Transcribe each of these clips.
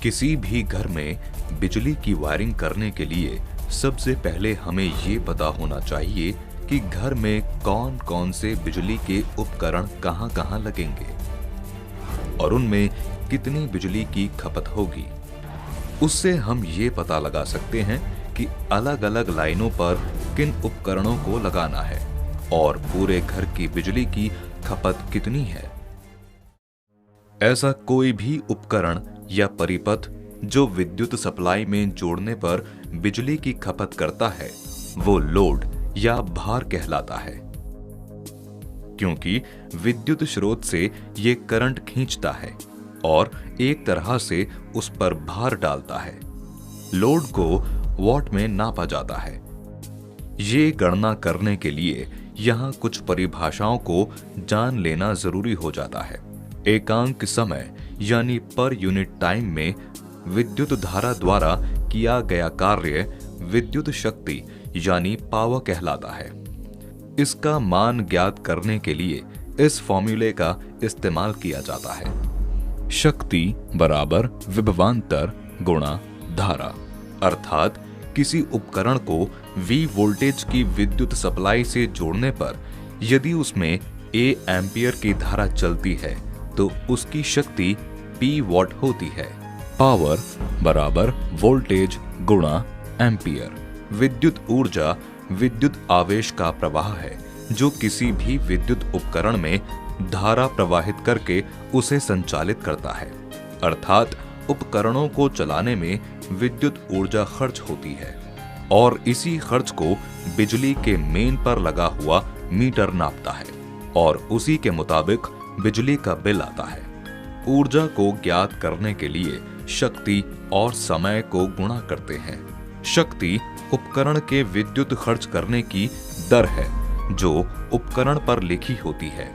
किसी भी घर में बिजली की वायरिंग करने के लिए सबसे पहले हमें ये पता होना चाहिए कि घर में कौन कौन से बिजली के उपकरण कहां कहां लगेंगे और उनमें कितनी बिजली की खपत होगी। उससे हम ये पता लगा सकते हैं कि अलग अलग लाइनों पर किन उपकरणों को लगाना है और पूरे घर की बिजली की खपत कितनी है। ऐसा कोई भी उपकरण या परिपथ जो विद्युत सप्लाई में जोड़ने पर बिजली की खपत करता है वो लोड या भार कहलाता है, क्योंकि विद्युत स्रोत से ये करंट खींचता है और एक तरह से उस पर भार डालता है। लोड को वॉट में नापा जाता है। ये गणना करने के लिए यहाँ कुछ परिभाषाओं को जान लेना जरूरी हो जाता है। एकांक समय यानी पर यूनिट टाइम में विद्युत धारा द्वारा किया गया कार्य विद्युत शक्ति यानी पावर कहलाता है। इसका मान ज्ञात करने के लिए इस फॉर्मूले का इस्तेमाल किया जाता है। शक्ति बराबर विभवांतर गुणा धारा, अर्थात किसी उपकरण को V वोल्टेज की विद्युत सप्लाई से जोड़ने पर यदि उसमें A एम्पियर की धारा चलती है तो उसकी शक्ति P वॉट होती है। पावर बराबर वोल्टेज गुणा एम्पियर। विद्युत ऊर्जा विद्युत आवेश का प्रवाह है जो किसी भी विद्युत उपकरण में धारा प्रवाहित करके उसे संचालित करता है, अर्थात उपकरणों को चलाने में विद्युत ऊर्जा खर्च होती है और इसी खर्च को बिजली के मेन पर लगा हुआ मीटर नापता है और उसी के मुताबिक बिजली का बिल आता है। ऊर्जा को ज्ञात करने के लिए शक्ति और समय को गुणा करते हैं। शक्ति उपकरण के विद्युत खर्च करने की दर है जो उपकरण पर लिखी होती है।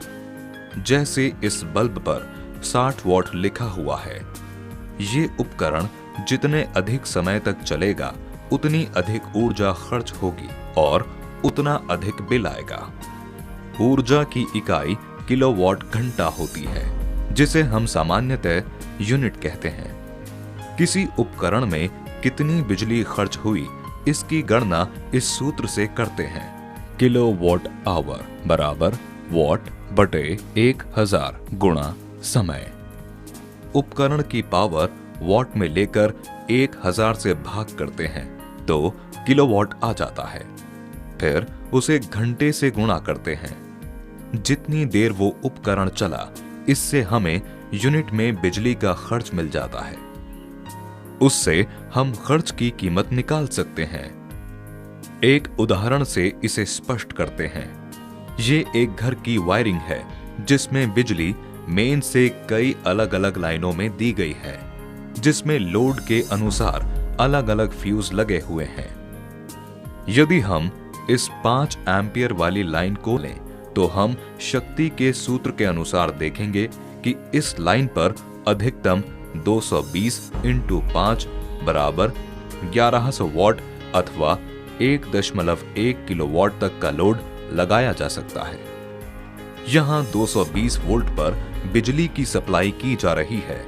जैसे इस बल्ब पर 60 वॉट लिखा हुआ है। ये उपकरण जितने अधिक समय तक चलेगा उतनी अधिक ऊर्जा खर्च होगी और उतना अधिक बिल आएगा। ऊर्जा की इकाई किलोवाट घंटा होती है, जिसे हम सामान्यतः यूनिट कहते हैं। किसी उपकरण में कितनी बिजली खर्च हुई इसकी गणना इस सूत्र से करते हैं। किलोवाट आवर बराबर वॉट बटे 1000 गुणा समय। उपकरण की पावर वॉट में लेकर 1000 से भाग करते हैं तो किलोवाट आ जाता है। फिर उसे घंटे से गुणा करते हैं। जितनी देर वो उपकरण चला इससे हमें यूनिट में बिजली का खर्च मिल जाता है। उससे हम खर्च की कीमत निकाल सकते हैं। एक उदाहरण से इसे स्पष्ट करते हैं। ये एक घर की वायरिंग है जिसमें बिजली मेन से कई अलग अलग लाइनों में दी गई है, जिसमें लोड के अनुसार अलग अलग फ्यूज लगे हुए हैं। यदि हम इस 5 एम्पियर वाली लाइन को लें तो हम शक्ति के सूत्र के अनुसार देखेंगे कि इस लाइन पर अधिकतम 220 × 5 बराबर 1100 वॉट अथवा 1.1 किलोवाट तक का लोड लगाया जा सकता है। यहां 220 वोल्ट पर बिजली की सप्लाई की जा रही है।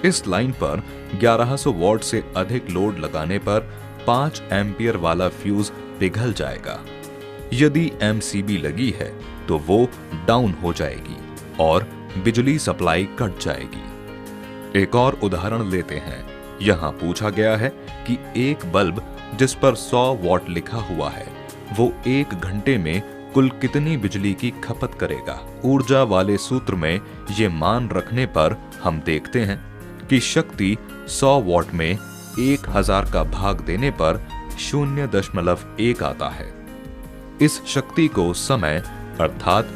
इस लाइन पर 1100 वॉट से अधिक लोड लगाने पर 5 एम्पियर वाला फ्यूज पिघल जाएगा। यदि MCB लगी है तो वो डाउन हो जाएगी और बिजली सप्लाई कट जाएगी। एक और उदाहरण लेते हैं। यहाँ पूछा गया है कि एक बल्ब जिस पर 100 वॉट लिखा हुआ है वो 1 घंटे में कुल कितनी बिजली की खपत करेगा। ऊर्जा वाले सूत्र में ये मान रखने पर हम देखते हैं कि शक्ति 100 वॉट में 1000 का भाग देने पर 0.1 आता है। इस शक्ति को समय अर्थात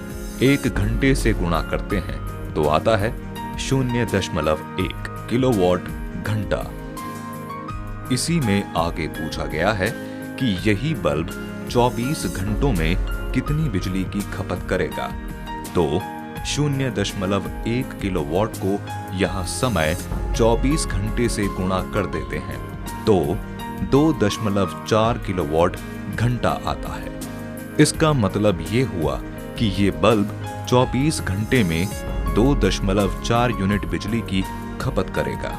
1 घंटे से गुणा करते हैं तो आता है 0.1 किलोवाट घंटा। इसी में आगे पूछा गया है कि यही बल्ब 24 घंटों में कितनी बिजली की खपत करेगा, तो 0.1 किलोवाट को यहाँ समय 24 घंटे से गुणा कर देते हैं तो 2.4 किलोवाट घंटा आता है। इसका मतलब ये हुआ कि ये बल्ब 24 घंटे में 2.4 यूनिट बिजली की खपत करेगा।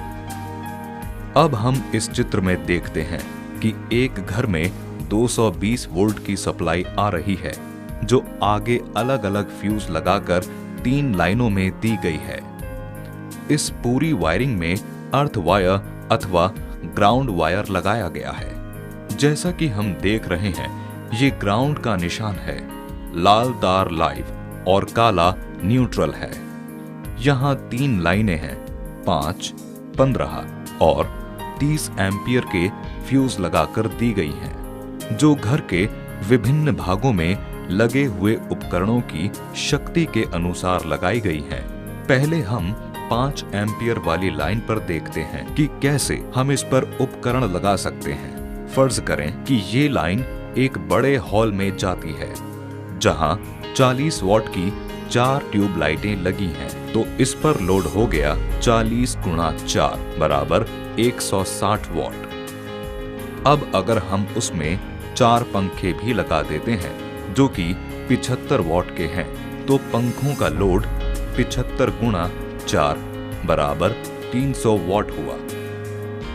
अब हम इस चित्र में देखते हैं कि एक घर में 220 वोल्ट की सप्लाई आ रही है, जो आगे अलग अलग फ्यूज लगाकर 3 लाइनों में दी गई है। इस पूरी वायरिंग में अर्थ वायर अथवा ग्राउंड वायर लगाया गया है। जैसा कि हम देख रहे हैं, ये ग्राउंड का निशान है, लाल तार लाइव और काला न्यूट्रल है। यहाँ 3 लाइनें हैं, 5, 15 और 30 एम्पियर के फ्यूज लगाकर दी गई हैं, जो घर के विभिन्न भागों में लगे हुए उपकरणों की शक्ति के अनुसार लगाई गई हैं। पहले हम 5 एम्पियर वाली लाइन पर देखते हैं कि कैसे हम इस पर उपकरण लगा सकते हैं। फर्ज करें कि ये लाइन एक बड़े हॉल में जाती है, जहां 40 वॉट की 4 ट्यूब लाइटें लगी हैं, तो इस पर लोड हो गया 40 गुणा 4 बराबर 160 वॉट। अब अगर हम उसमें 4 पंखे भी लगा देते हैं, जो कि 75 वॉट के हैं, तो पंखों का लोड 75 गुणा 4 बराबर 300 वॉट हुआ।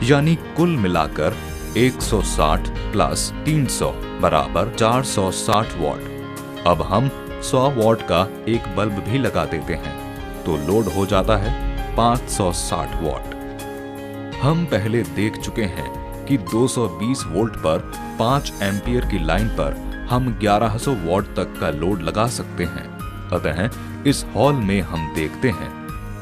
यानी कुल मिलाकर 160 प्लस 300 बराबर 460 वॉट। अब हम 100 वॉट का एक बल्ब भी लगा देते हैं, तो लोड हो जाता है 560 वॉट। हम पहले देख चुके हैं कि 220 वोल्ट पर 5 एम्पियर की लाइन पर हम 1100 वॉट तक का लोड लगा सकते हैं। अतः इस हॉल में हम देखते हैं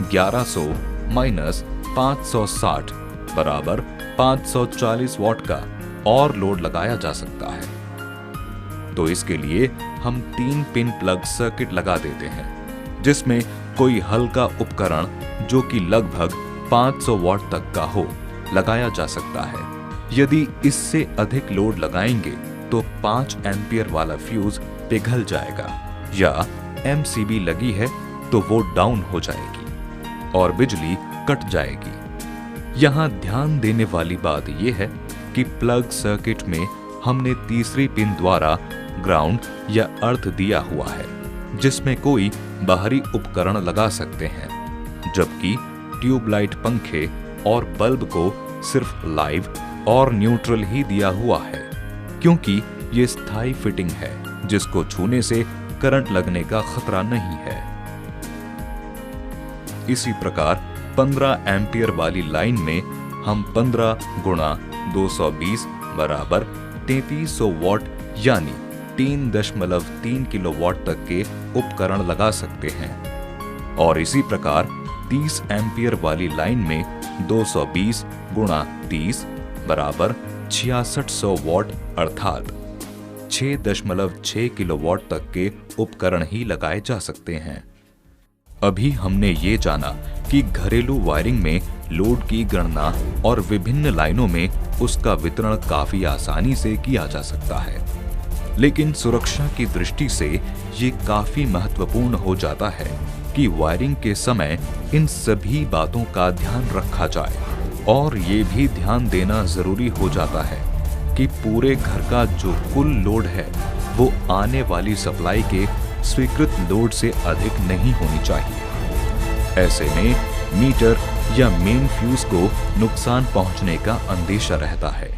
1100 माइनस 560 बराबर 540 वॉट का और लोड लगाया जा सकता है। तो इसके लिए हम 3 पिन प्लग सर्किट लगा देते हैं, जिसमें कोई हल्का उपकरण जो कि लगभग 500 वॉट तक का हो लगाया जा सकता है। यदि इससे अधिक लोड लगाएंगे तो 5 एम्पियर वाला फ्यूज पिघल जाएगा, या एमसीबी लगी है तो वो डाउन हो जाएगी और बिजली कट जाएगी। यहाँ ध्यान देने वाली बात यह है कि प्लग सर्किट में हमने तीसरी पिन द्वारा ग्राउंड या अर्थ दिया हुआ है, जिसमें कोई बाहरी उपकरण लगा सकते हैं, जबकि ट्यूबलाइट, पंखे और बल्ब को सिर्फ लाइव और न्यूट्रल ही दिया हुआ है, क्योंकि ये स्थायी फिटिंग है जिसको छूने से करंट लगने का खतरा नहीं है। इसी प्रकार 15 एम्पियर वाली लाइन में हम 15 गुणा 220 बराबर 3300 वॉट यानी 3.3 किलोवाट तक के उपकरण लगा सकते हैं। और इसी प्रकार 30 एम्पियर वाली लाइन में 220 गुणा 30 बराबर 6600 वॉट अर्थात 6.6 किलोवाट तक के उपकरण ही लगाए जा सकते हैं। अभी हमने ये जाना कि घरेलू वायरिंग में लोड की गणना और विभिन्न लाइनों में उसका वितरण काफी आसानी से किया जा सकता है, लेकिन सुरक्षा की दृष्टि से ये काफी महत्वपूर्ण हो जाता है कि वायरिंग के समय इन सभी बातों का ध्यान रखा जाए। और ये भी ध्यान देना जरूरी हो जाता है कि पूरे घर का जो कुल लोड है वो आने वाली सप्लाई के स्वीकृत लोड से अधिक नहीं होनी चाहिए। ऐसे में मीटर या मेन फ्यूज को नुकसान पहुंचने का अंदेशा रहता है।